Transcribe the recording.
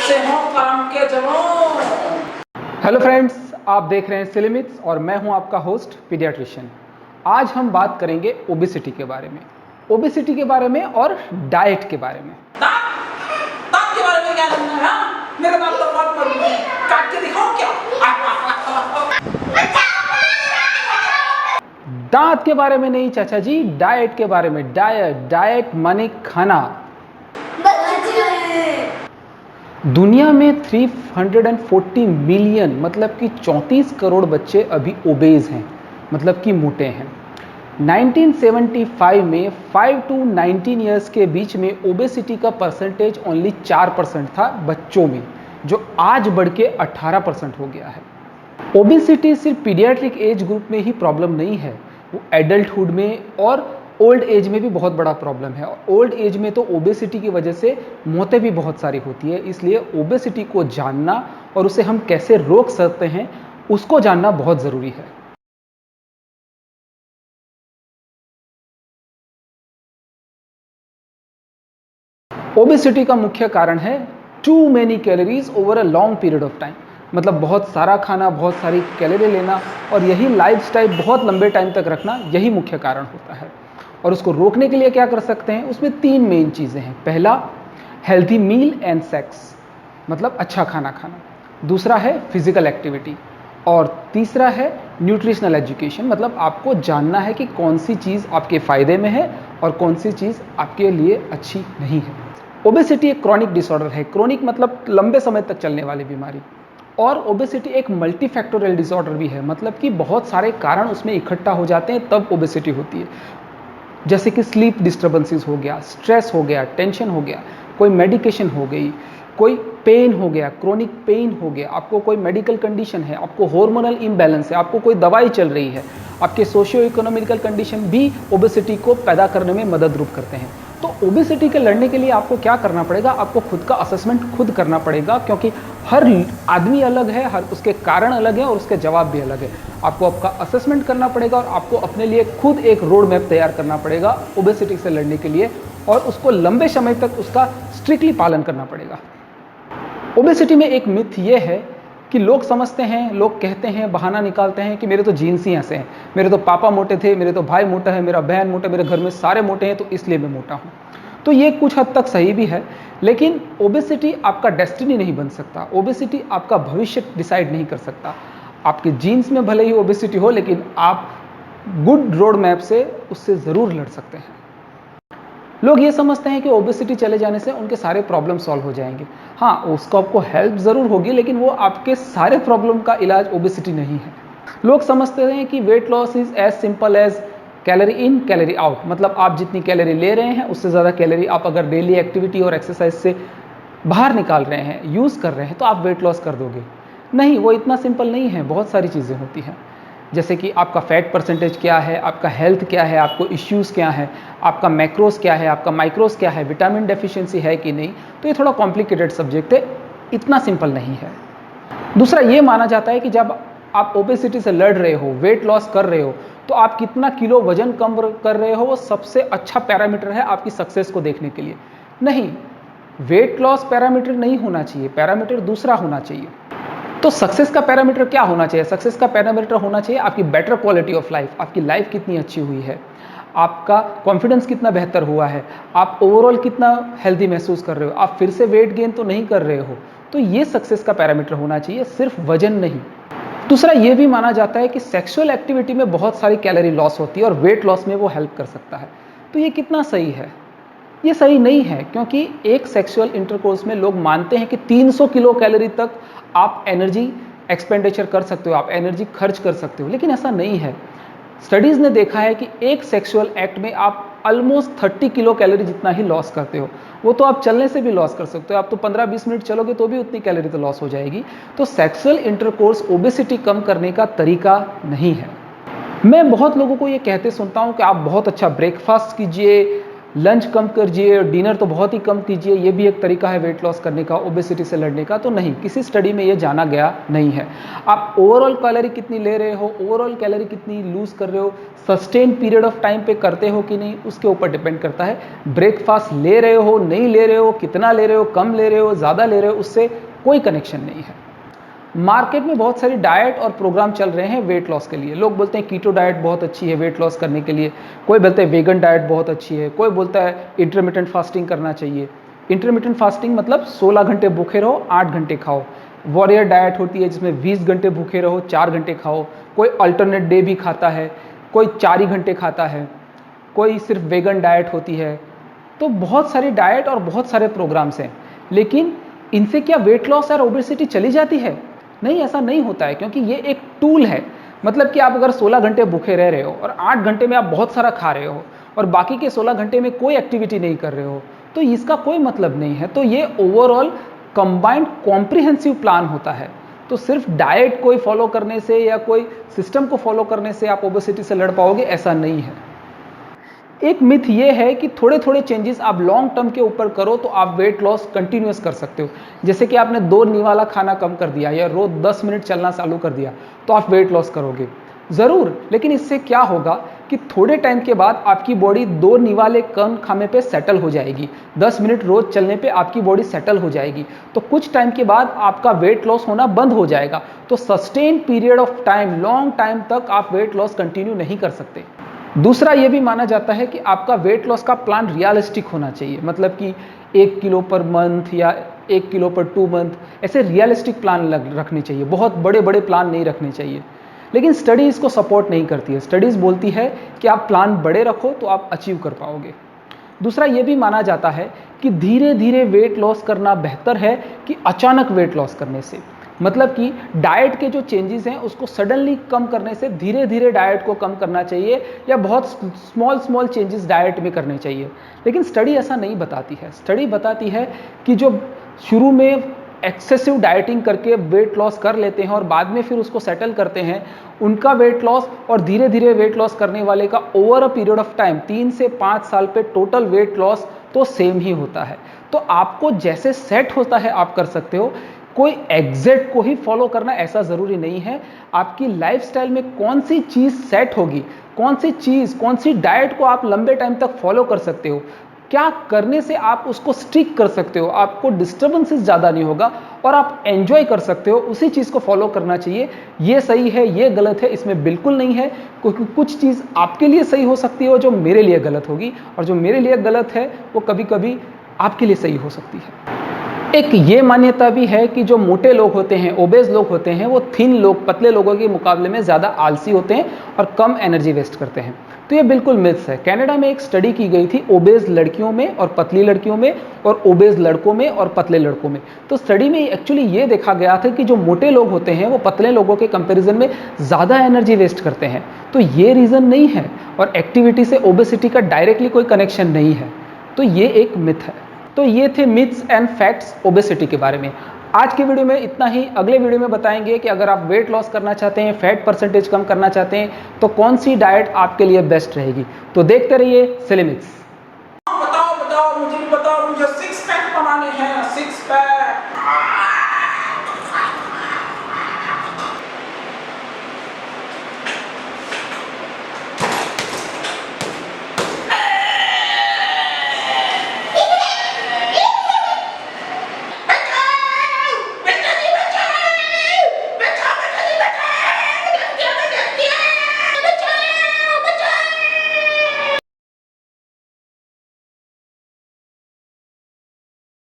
कैसे हो काम के जवान। हेलो फ्रेंड्स, आप देख रहे हैं सिलिमिट्स और मैं हूं आपका होस्ट पीडियाट्रिशियन। आज हम बात करेंगे ओबेसिटी के बारे में और डाइट के बारे में। दांत के बारे में क्या जानना है? मेरे बाप तो बहुत मरूद है, काट के दिखाऊं क्या? दांत के बारे में नहीं चाचा जी, डाइट के बारे में। डाइट माने खाना। दुनिया में 340 मिलियन मतलब कि 34 करोड़ बच्चे अभी ओबेज हैं, मतलब कि मोटे हैं। 1975 में 5 to 19 ईयर्स के बीच में ओबेसिटी का परसेंटेज ओनली 4% था बच्चों में, जो आज बढ़ के 18% हो गया है। ओबेसिटी सिर्फ पीडियाट्रिक एज ग्रुप में ही प्रॉब्लम नहीं है, वो एडल्टहुड में और ओल्ड एज में भी बहुत बड़ा प्रॉब्लम है। और ओल्ड एज में तो ओबेसिटी की वजह से मौतें भी बहुत सारी होती है। इसलिए ओबेसिटी को जानना और उसे हम कैसे रोक सकते हैं, उसको जानना बहुत ज़रूरी है। ओबेसिटी का मुख्य कारण है too many calories over a long period of time, मतलब बहुत सारा खाना, बहुत सारी कैलोरी लेना और यही लाइफस्टाइल बहुत लंबे टाइम तक रखना, यही मुख्य कारण होता है। और उसको रोकने के लिए क्या कर सकते हैं? उसमें 3 मेन चीज़ें हैं। पहला, हेल्थी मील एंड सेक्स, मतलब अच्छा खाना खाना। दूसरा है फिजिकल एक्टिविटी। और तीसरा है न्यूट्रिशनल एजुकेशन, मतलब आपको जानना है कि कौन सी चीज़ आपके फ़ायदे में है और कौन सी चीज़ आपके लिए अच्छी नहीं है। ओबेसिटी एक क्रॉनिक डिसऑर्डर है। क्रॉनिक मतलब लंबे समय तक चलने वाली बीमारी। और ओबेसिटी एक मल्टीफैक्टोरियल डिसऑर्डर भी है, मतलब कि बहुत सारे कारण उसमें इकट्ठा हो जाते हैं तब ओबेसिटी होती है। जैसे कि स्लीप डिस्टर्बेंसेस हो गया, स्ट्रेस हो गया, टेंशन हो गया, कोई मेडिकेशन हो गई, कोई पेन हो गया, क्रोनिक पेन हो गया, आपको कोई मेडिकल कंडीशन है, आपको हार्मोनल इम्बैलेंस है, आपको कोई दवाई चल रही है, आपके सोशियो इकोनॉमिकल कंडीशन भी ओबेसिटी को पैदा करने में मदद रूप करते हैं। तो ओबेसिटी के लड़ने के लिए आपको क्या करना पड़ेगा? आपको खुद का असेसमेंट खुद करना पड़ेगा, क्योंकि हर आदमी अलग है, हर उसके कारण अलग है और उसके जवाब भी अलग है। आपको आपका असेसमेंट करना पड़ेगा और आपको अपने लिए खुद एक रोड मैप तैयार करना पड़ेगा ओबेसिटी से लड़ने के लिए, और उसको लंबे समय तक उसका स्ट्रिक्टली पालन करना पड़ेगा। ओबेसिटी में एक मिथ ये है कि लोग समझते हैं, लोग कहते हैं, बहाना निकालते हैं कि मेरे तो जीन्स ही ऐसे हैं, मेरे तो पापा मोटे थे, मेरे तो भाई मोटा है, मेरा बहन मोटा, मेरे घर में सारे मोटे हैं तो इसलिए मैं मोटा हूँ। तो ये कुछ हद तक सही भी है, लेकिन ओबेसिटी आपका डेस्टिनी नहीं बन सकता। ओबेसिटी आपका भविष्य डिसाइड नहीं कर सकता। आपके जीन्स में भले ही ओबेसिटी हो, लेकिन आप गुड रोड मैप से उससे ज़रूर लड़ सकते हैं। लोग ये समझते हैं कि ओबेसिटी चले जाने से उनके सारे प्रॉब्लम सॉल्व हो जाएंगे। हाँ, उसको आपको हेल्प ज़रूर होगी, लेकिन वो आपके सारे प्रॉब्लम का इलाज ओबेसिटी नहीं है। लोग समझते हैं कि weight loss is as simple as calorie in calorie out, मतलब आप जितनी कैलोरी ले रहे हैं उससे ज़्यादा कैलोरी आप अगर डेली एक्टिविटी और एक्सरसाइज से बाहर निकाल रहे हैं, यूज़ कर रहे हैं, तो आप वेट लॉस कर दोगे। नहीं, वो इतना सिंपल नहीं है। बहुत सारी चीज़ें होती हैं, जैसे कि आपका फैट परसेंटेज क्या है, आपका हेल्थ क्या है, आपको इश्यूज़ क्या है, आपका मैक्रोस क्या है, आपका माइक्रोस क्या है, विटामिन डेफिशिएंसी है कि नहीं। तो ये थोड़ा कॉम्प्लिकेटेड सब्जेक्ट है, इतना सिंपल नहीं है। दूसरा, ये माना जाता है कि जब आप ओबेसिटी से लड़ रहे हो, वेट लॉस कर रहे हो, तो आप कितना किलो वजन कम कर रहे हो वो सबसे अच्छा पैरामीटर है आपकी सक्सेस को देखने के लिए। नहीं, वेट लॉस पैरामीटर नहीं होना चाहिए, पैरामीटर दूसरा होना चाहिए। तो सक्सेस का पैरामीटर क्या होना चाहिए? सक्सेस का पैरामीटर होना चाहिए आपकी बेटर क्वालिटी ऑफ लाइफ, आपकी लाइफ कितनी अच्छी हुई है, आपका कॉन्फिडेंस कितना बेहतर हुआ है, आप ओवरऑल कितना हेल्दी महसूस कर रहे हो, आप फिर से वेट गेन तो नहीं कर रहे हो। तो ये सक्सेस का पैरामीटर होना चाहिए, सिर्फ वजन नहीं। दूसरा, ये भी माना जाता है कि सेक्सुअल एक्टिविटी में बहुत सारी कैलोरी लॉस होती है और वेट लॉस में वो हेल्प कर सकता है। तो ये कितना सही है? ये सही नहीं है, क्योंकि एक सेक्सुअल इंटरकोर्स में लोग मानते हैं कि 300 किलो कैलोरी तक आप एनर्जी एक्सपेंडिचर कर सकते हो, आप एनर्जी खर्च कर सकते हो, लेकिन ऐसा नहीं है। स्टडीज़ ने देखा है कि एक सेक्सुअल एक्ट में आप ऑलमोस्ट 30 किलो कैलोरी जितना ही लॉस करते हो। वो तो आप चलने से भी लॉस कर सकते हो, आप तो 15-20 मिनट चलोगे तो भी उतनी कैलोरी तो लॉस हो जाएगी। तो सेक्सुअल इंटरकोर्स ओबेसिटी कम करने का तरीका नहीं है। मैं बहुत लोगों को ये कहते सुनता हूँ कि आप बहुत अच्छा ब्रेकफास्ट कीजिए, लंच कम कीजिए, डिनर तो बहुत ही कम कीजिए, ये भी एक तरीका है वेट लॉस करने का, ओबेसिटी से लड़ने का। तो नहीं, किसी स्टडी में ये जाना गया नहीं है। आप ओवरऑल कैलोरी कितनी ले रहे हो, ओवरऑल कैलोरी कितनी लूज कर रहे हो, सस्टेन पीरियड ऑफ टाइम पे करते हो कि नहीं, उसके ऊपर डिपेंड करता है। ब्रेकफास्ट ले रहे हो, नहीं ले रहे हो, कितना ले रहे हो, कम ले रहे हो, ज़्यादा ले रहे हो, उससे कोई कनेक्शन नहीं है। मार्केट में बहुत सारी डाइट और प्रोग्राम चल रहे हैं वेट लॉस के लिए। लोग बोलते हैं कीटो डाइट बहुत अच्छी है वेट लॉस करने के लिए, कोई बोलते हैं वेगन डाइट बहुत अच्छी है, कोई बोलता है इंटरमिटेंट फास्टिंग करना चाहिए। इंटरमिटेंट फास्टिंग मतलब 16 घंटे भूखे रहो, 8 घंटे खाओ। वॉरियर डाइट होती है जिसमें 20 घंटे भूखे रहो, 4 घंटे खाओ। कोई अल्टरनेट डे भी खाता है, कोई 4 ही घंटे खाता है, कोई सिर्फ वेगन डाइट होती है। तो बहुत सारी डाइट और बहुत सारे प्रोग्राम्स हैं, लेकिन इनसे क्या वेट लॉस और ओबेसिटी चली जाती है? नहीं, ऐसा नहीं होता है, क्योंकि ये एक टूल है। मतलब कि आप अगर 16 घंटे भूखे रह रहे हो और 8 घंटे में आप बहुत सारा खा रहे हो और बाकी के 16 घंटे में कोई एक्टिविटी नहीं कर रहे हो, तो इसका कोई मतलब नहीं है। तो ये ओवरऑल कंबाइंड कॉम्प्रिहेंसिव प्लान होता है। तो सिर्फ डाइट कोई फॉलो करने से या कोई सिस्टम को फॉलो करने से आप ओबेसिटी से लड़ पाओगे, ऐसा नहीं है। एक मिथ ये है कि थोड़े थोड़े चेंजेस आप लॉन्ग टर्म के ऊपर करो तो आप वेट लॉस कंटिन्यूस कर सकते हो। जैसे कि आपने 2 निवाला खाना कम कर दिया या रोज 10 मिनट चलना चालू कर दिया तो आप वेट लॉस करोगे ज़रूर, लेकिन इससे क्या होगा कि थोड़े टाइम के बाद आपकी बॉडी 2 निवाले कम खाने पे सेटल हो जाएगी। 10 मिनट रोज चलने पे आपकी बॉडी सेटल हो जाएगी, तो कुछ टाइम के बाद आपका वेट लॉस होना बंद हो जाएगा। तो sustain period of time, long time तक आप वेट लॉस कंटिन्यू नहीं कर सकते। दूसरा ये भी माना जाता है कि आपका वेट लॉस का प्लान रियलिस्टिक होना चाहिए। मतलब कि 1 किलो पर मंथ या 1 किलो पर 2 मंथ, ऐसे रियलिस्टिक प्लान रखने चाहिए। बहुत बड़े बड़े प्लान नहीं रखने चाहिए, लेकिन स्टडी इसको सपोर्ट नहीं करती है। स्टडीज़ बोलती है कि आप प्लान बड़े रखो तो आप अचीव कर पाओगे। दूसरा ये भी माना जाता है कि धीरे धीरे वेट लॉस करना बेहतर है कि अचानक वेट लॉस करने से। मतलब कि डाइट के जो चेंजेस हैं उसको सडनली कम करने से धीरे धीरे डाइट को कम करना चाहिए, या बहुत स्मॉल चेंजेस डाइट में करने चाहिए। लेकिन स्टडी ऐसा नहीं बताती है। स्टडी बताती है कि जो शुरू में एक्सेसिव डाइटिंग करके वेट लॉस कर लेते हैं और बाद में फिर उसको सेटल करते हैं, उनका वेट लॉस और धीरे धीरे वेट लॉस करने वाले का over a period of time 3 से 5 साल पे टोटल वेट लॉस तो सेम ही होता है। तो आपको जैसे सेट होता है आप कर सकते हो, कोई एग्जैक्ट को ही फॉलो करना ऐसा ज़रूरी नहीं है। आपकी लाइफस्टाइल में कौन सी चीज़ सेट होगी, कौन सी डाइट को आप लंबे टाइम तक फॉलो कर सकते हो, क्या करने से आप उसको स्टिक कर सकते हो, आपको डिस्टर्बेंसेस ज़्यादा नहीं होगा और आप एंजॉय कर सकते हो, उसी चीज़ को फॉलो करना चाहिए। ये सही है, ये गलत है, इसमें बिल्कुल नहीं है। क्योंकि कुछ चीज़ आपके लिए सही हो सकती है जो मेरे लिए गलत होगी, और जो मेरे लिए गलत है वो कभी कभी आपके लिए सही हो सकती है। एक ये मान्यता भी है कि जो मोटे लोग होते हैं, ओबेज लोग होते हैं, वो थिन लोग, पतले लोगों के मुकाबले में ज़्यादा आलसी होते हैं और कम एनर्जी वेस्ट करते हैं। तो ये बिल्कुल मिथ्स है। कनाडा में एक स्टडी की गई थी ओबेज लड़कियों में और पतली लड़कियों में, और ओबेज लड़कों में और पतले लड़कों में। तो स्टडी में एक्चुअली ये देखा गया था कि जो मोटे लोग होते हैं वो पतले लोगों के कंपैरिजन में ज़्यादा एनर्जी वेस्ट करते हैं। तो ये रीज़न नहीं है, और एक्टिविटी से ओबेसिटी का डायरेक्टली कोई कनेक्शन नहीं है। तो ये एक मिथ है। तो ये थे मिथ्स एंड फैक्ट्स ओबेसिटी के बारे में। आज के वीडियो में इतना ही। अगले वीडियो में बताएंगे कि अगर आप वेट लॉस करना चाहते हैं, फैट परसेंटेज कम करना चाहते हैं, तो कौन सी डाइट आपके लिए बेस्ट रहेगी। तो देखते रहिए सिली मिथ्स। बताओ मुझे भी बताओ, मुझे 6 पैक बनाने हैं, 6 पैक